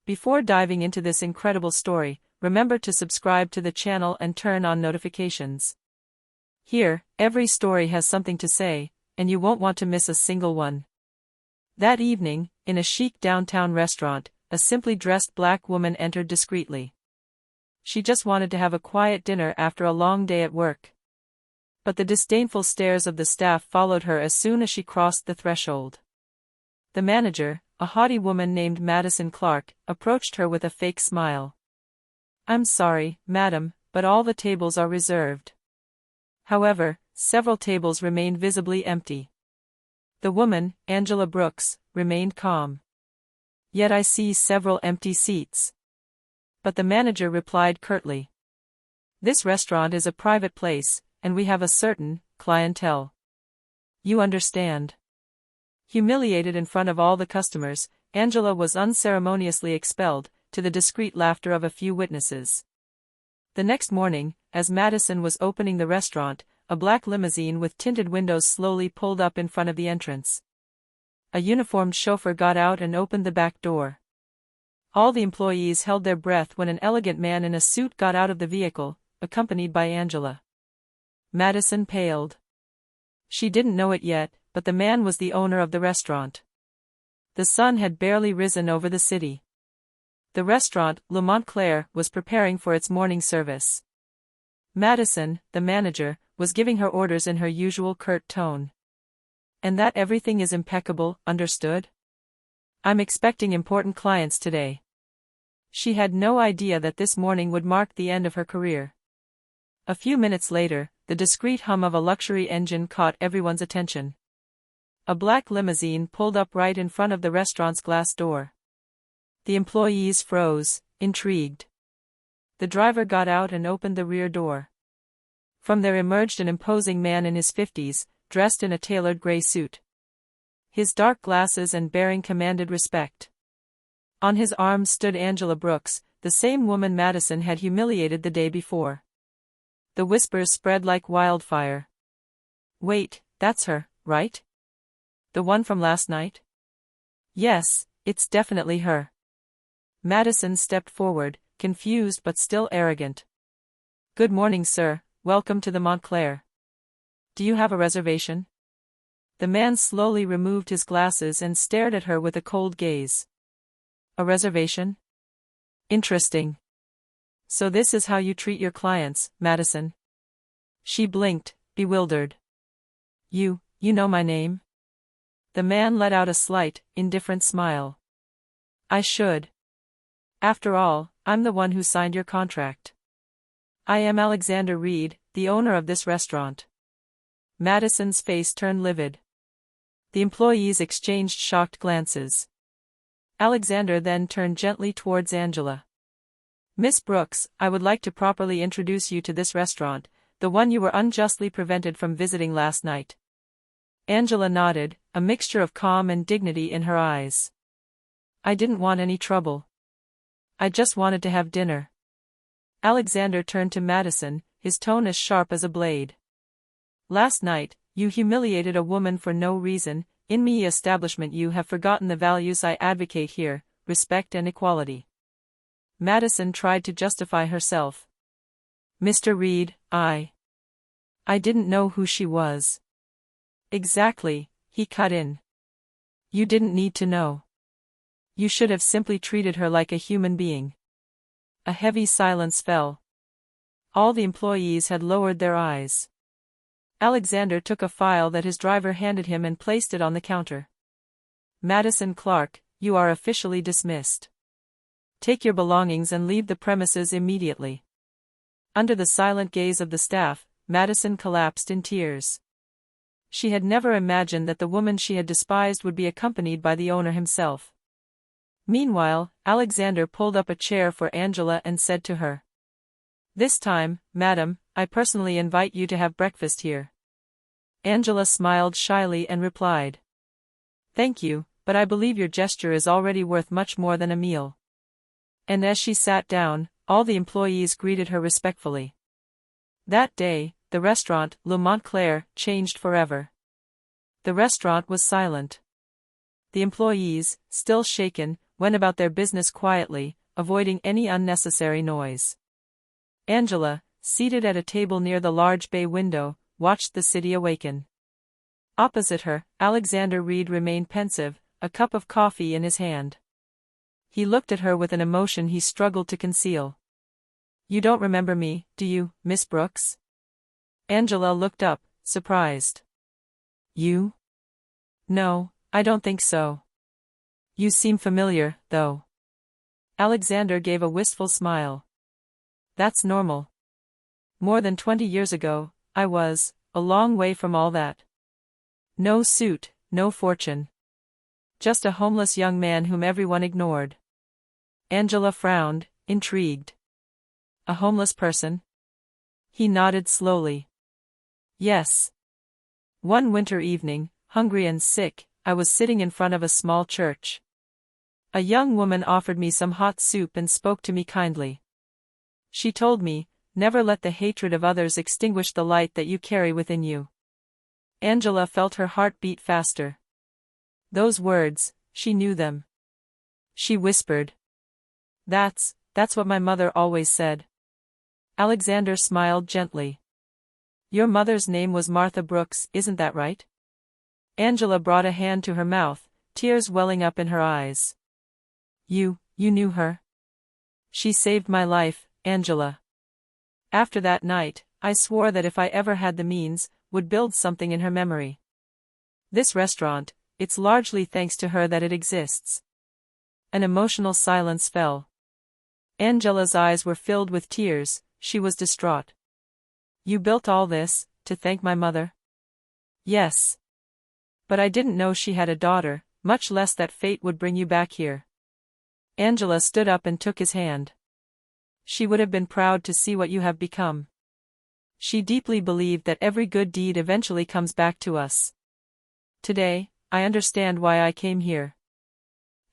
Before diving into this incredible story, remember to subscribe to the channel and turn on notifications. Here, every story has something to say, and you won't want to miss a single one. That evening, in a chic downtown restaurant, a simply dressed black woman entered discreetly. She just wanted to have a quiet dinner after a long day at work. But the disdainful stares of the staff followed her as soon as she crossed the threshold. The manager, a haughty woman named Madison Clark, approached her with a fake smile. "I'm sorry, madam, but all the tables are reserved." However, several tables remained visibly empty. The woman, Angela Brooks, remained calm. "Yet I see several empty seats." But the manager replied curtly. "This restaurant is a private place, and we have a certain clientele. You understand." Humiliated in front of all the customers, Angela was unceremoniously expelled, to the discreet laughter of a few witnesses. The next morning, as Madison was opening the restaurant, a black limousine with tinted windows slowly pulled up in front of the entrance. A uniformed chauffeur got out and opened the back door. All the employees held their breath when an elegant man in a suit got out of the vehicle, accompanied by Angela. Madison paled. She didn't know it yet, but the man was the owner of the restaurant. The sun had barely risen over the city. The restaurant, Le Montclair, was preparing for its morning service. Madison, the manager, was giving her orders in her usual curt tone. "And that everything is impeccable, understood? I'm expecting important clients today." She had no idea that this morning would mark the end of her career. A few minutes later, the discreet hum of a luxury engine caught everyone's attention. A black limousine pulled up right in front of the restaurant's glass door. The employees froze, intrigued. The driver got out and opened the rear door. From there emerged an imposing man in his 50s, dressed in a tailored gray suit. His dark glasses and bearing commanded respect. On his arm stood Angela Brooks, the same woman Madison had humiliated the day before. The whispers spread like wildfire. "Wait, that's her, right? The one from last night?" "Yes, it's definitely her." Madison stepped forward, confused but still arrogant. "Good morning, sir, welcome to the Montclair. Do you have a reservation?" The man slowly removed his glasses and stared at her with a cold gaze. "A reservation? Interesting. So this is how you treat your clients, Madison?" She blinked, bewildered. You know my name?" The man let out a slight, indifferent smile. "I should. After all, I'm the one who signed your contract. I am Alexander Reed, the owner of this restaurant." Madison's face turned livid. The employees exchanged shocked glances. Alexander then turned gently towards Angela. "Miss Brooks, I would like to properly introduce you to this restaurant, the one you were unjustly prevented from visiting last night." Angela nodded, a mixture of calm and dignity in her eyes. "I didn't want any trouble. I just wanted to have dinner." Alexander turned to Madison, his tone as sharp as a blade. "Last night, you humiliated a woman for no reason. In my establishment you have forgotten the values I advocate here, respect and equality." Madison tried to justify herself. "Mr. Reed, I didn't know who she was." "Exactly," he cut in. "You didn't need to know. You should have simply treated her like a human being." A heavy silence fell. All the employees had lowered their eyes. Alexander took a file that his driver handed him and placed it on the counter. "Madison Clark, you are officially dismissed. Take your belongings and leave the premises immediately." Under the silent gaze of the staff, Madison collapsed in tears. She had never imagined that the woman she had despised would be accompanied by the owner himself. Meanwhile, Alexander pulled up a chair for Angela and said to her, "This time, madam, I personally invite you to have breakfast here." Angela smiled shyly and replied, "Thank you, but I believe your gesture is already worth much more than a meal." And as she sat down, all the employees greeted her respectfully. That day, the restaurant, Le Montclair, changed forever. The restaurant was silent. The employees, still shaken, went about their business quietly, avoiding any unnecessary noise. Angela, seated at a table near the large bay window, watched the city awaken. Opposite her, Alexander Reed remained pensive, a cup of coffee in his hand. He looked at her with an emotion he struggled to conceal. "You don't remember me, do you, Miss Brooks?" Angela looked up, surprised. "You? No, I don't think so. You seem familiar, though." Alexander gave a wistful smile. "That's normal. More than 20 years ago, I was a long way from all that. No suit, no fortune. Just a homeless young man whom everyone ignored." Angela frowned, intrigued. "A homeless person?" He nodded slowly. "Yes. One winter evening, hungry and sick, I was sitting in front of a small church. A young woman offered me some hot soup and spoke to me kindly. She told me, 'Never let the hatred of others extinguish the light that you carry within you.'" Angela felt her heart beat faster. Those words, she knew them. She whispered, That's what my mother always said." Alexander smiled gently. "Your mother's name was Martha Brooks, isn't that right?" Angela brought a hand to her mouth, tears welling up in her eyes. You knew her?" "She saved my life, Angela. After that night, I swore that if I ever had the means, would build something in her memory. This restaurant, it's largely thanks to her that it exists." An emotional silence fell. Angela's eyes were filled with tears, she was distraught. "You built all this, to thank my mother?" "Yes. But I didn't know she had a daughter, much less that fate would bring you back here." Angela stood up and took his hand. "She would have been proud to see what you have become. She deeply believed that every good deed eventually comes back to us. Today, I understand why I came here."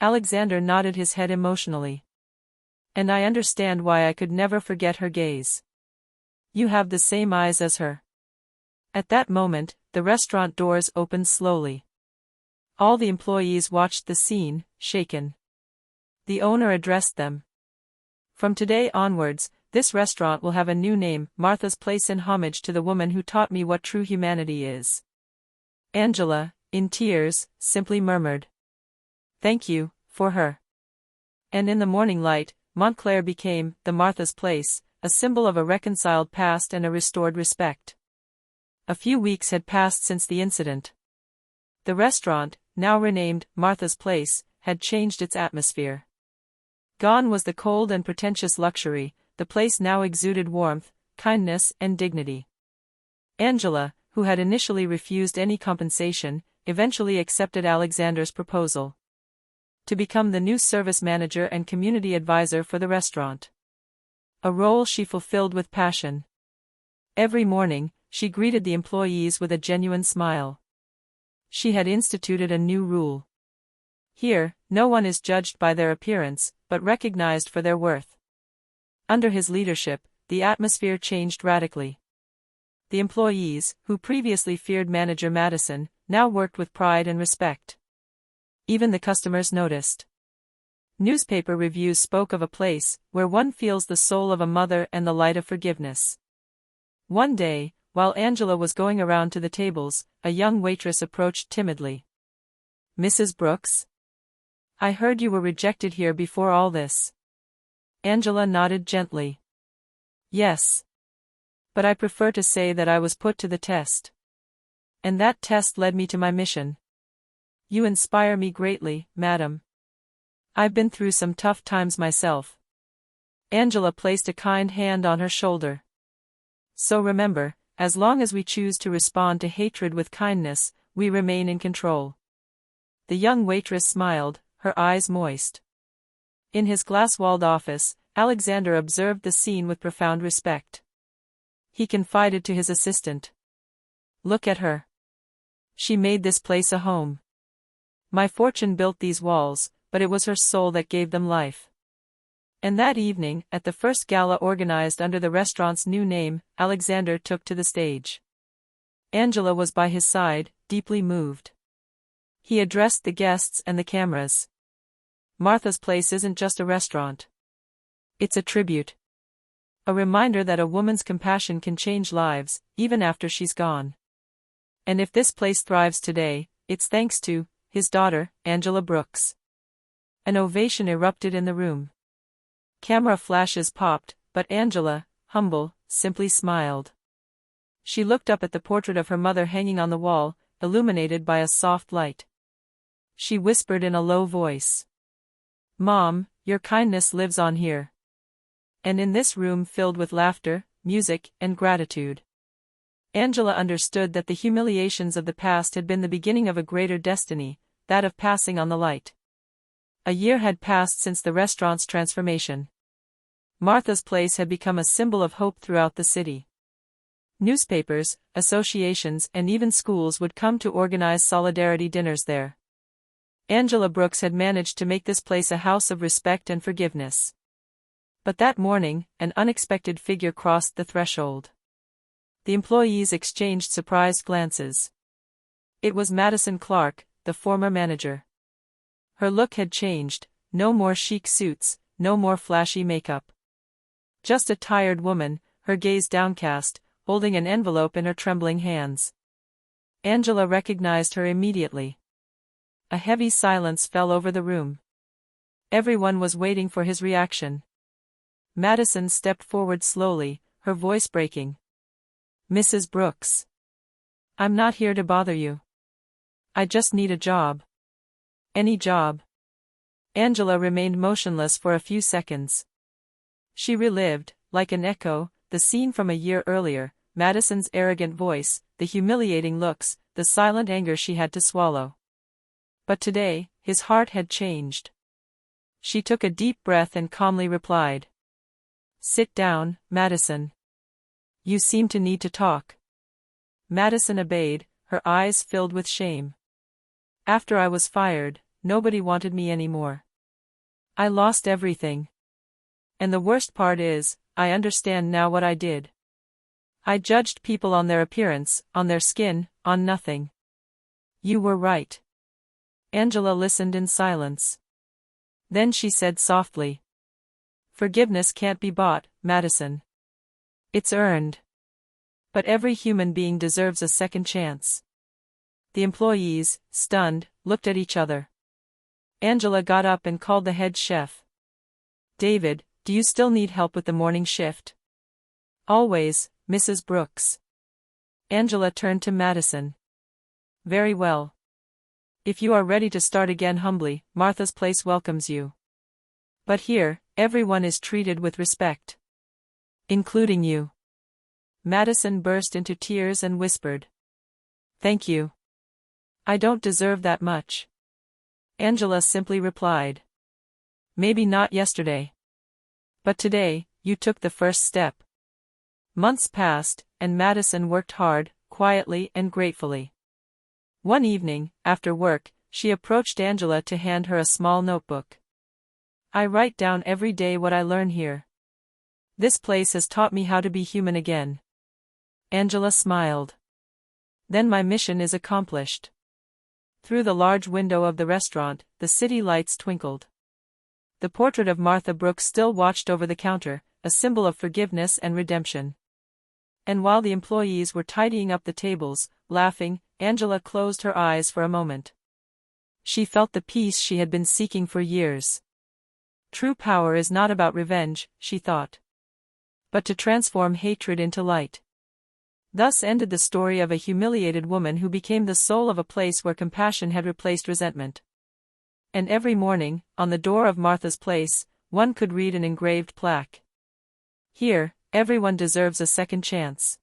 Alexander nodded his head emotionally. "And I understand why I could never forget her gaze. You have the same eyes as her." At that moment, the restaurant doors opened slowly. All the employees watched the scene, shaken. The owner addressed them. "From today onwards, this restaurant will have a new name, Martha's Place, in homage to the woman who taught me what true humanity is." Angela, in tears, simply murmured, "Thank you, for her." And in the morning light, Montclair became the Martha's Place, a symbol of a reconciled past and a restored respect. A few weeks had passed since the incident. The restaurant, now renamed Martha's Place, had changed its atmosphere. Gone was the cold and pretentious luxury, the place now exuded warmth, kindness, and dignity. Angela, who had initially refused any compensation, eventually accepted Alexander's proposal to become the new service manager and community advisor for the restaurant. A role she fulfilled with passion. Every morning, she greeted the employees with a genuine smile. She had instituted a new rule. Here, no one is judged by their appearance, but recognized for their worth. Under his leadership, the atmosphere changed radically. The employees, who previously feared manager Madison, now worked with pride and respect. Even the customers noticed. Newspaper reviews spoke of a place where one feels the soul of a mother and the light of forgiveness. One day, while Angela was going around to the tables, a young waitress approached timidly. "Mrs. Brooks? I heard you were rejected here before all this." Angela nodded gently. "Yes. But I prefer to say that I was put to the test. And that test led me to my mission. You inspire me greatly, madam. I've been through some tough times myself." Angela placed a kind hand on her shoulder. "So remember, as long as we choose to respond to hatred with kindness, we remain in control." The young waitress smiled, her eyes moist. In his glass-walled office, Alexander observed the scene with profound respect. He confided to his assistant. "Look at her. She made this place a home. My fortune built these walls, but it was her soul that gave them life." And that evening, at the first gala organized under the restaurant's new name, Alexander took to the stage. Angela was by his side, deeply moved. He addressed the guests and the cameras. Martha's Place isn't just a restaurant. It's a tribute. A reminder that a woman's compassion can change lives, even after she's gone. And if this place thrives today, it's thanks to his daughter, Angela Brooks. An ovation erupted in the room. Camera flashes popped, but Angela, humble, simply smiled. She looked up at the portrait of her mother hanging on the wall, illuminated by a soft light. She whispered in a low voice, "Mom, your kindness lives on here." And in this room filled with laughter, music, and gratitude, Angela understood that the humiliations of the past had been the beginning of a greater destiny, that of passing on the light. A year had passed since the restaurant's transformation. Martha's Place had become a symbol of hope throughout the city. Newspapers, associations, and even schools would come to organize solidarity dinners there. Angela Brooks had managed to make this place a house of respect and forgiveness. But that morning, an unexpected figure crossed the threshold. The employees exchanged surprised glances. It was Madison Clark, the former manager. Her look had changed, no more chic suits, no more flashy makeup. Just a tired woman, her gaze downcast, holding an envelope in her trembling hands. Angela recognized her immediately. A heavy silence fell over the room. Everyone was waiting for his reaction. Madison stepped forward slowly, her voice breaking. "Mrs. Brooks. I'm not here to bother you. I just need a job." "Any job?" Angela remained motionless for a few seconds. She relived, like an echo, the scene from a year earlier, Madison's arrogant voice, the humiliating looks, the silent anger she had to swallow. But today, his heart had changed. She took a deep breath and calmly replied, "Sit down, Madison. You seem to need to talk." Madison obeyed, her eyes filled with shame. "After I was fired, nobody wanted me anymore. I lost everything. And the worst part is, I understand now what I did. I judged people on their appearance, on their skin, on nothing. You were right." Angela listened in silence. Then she said softly, "Forgiveness can't be bought, Madison. It's earned. But every human being deserves a second chance." The employees, stunned, looked at each other. Angela got up and called the head chef. "David, do you still need help with the morning shift?" "Always, Mrs. Brooks." Angela turned to Madison. "Very well. If you are ready to start again humbly, Martha's Place welcomes you. But here, everyone is treated with respect. Including you." Madison burst into tears and whispered, "Thank you. I don't deserve that much." Angela simply replied, "Maybe not yesterday. But today, you took the first step." Months passed, and Madison worked hard, quietly and gratefully. One evening, after work, she approached Angela to hand her a small notebook. "I write down every day what I learn here. This place has taught me how to be human again." Angela smiled. "Then my mission is accomplished." Through the large window of the restaurant, the city lights twinkled. The portrait of Martha Brooks still watched over the counter, a symbol of forgiveness and redemption. And while the employees were tidying up the tables, laughing, Angela closed her eyes for a moment. She felt the peace she had been seeking for years. True power is not about revenge, she thought, but to transform hatred into light. Thus ended the story of a humiliated woman who became the soul of a place where compassion had replaced resentment. And every morning, on the door of Martha's Place, one could read an engraved plaque. "Here, everyone deserves a second chance."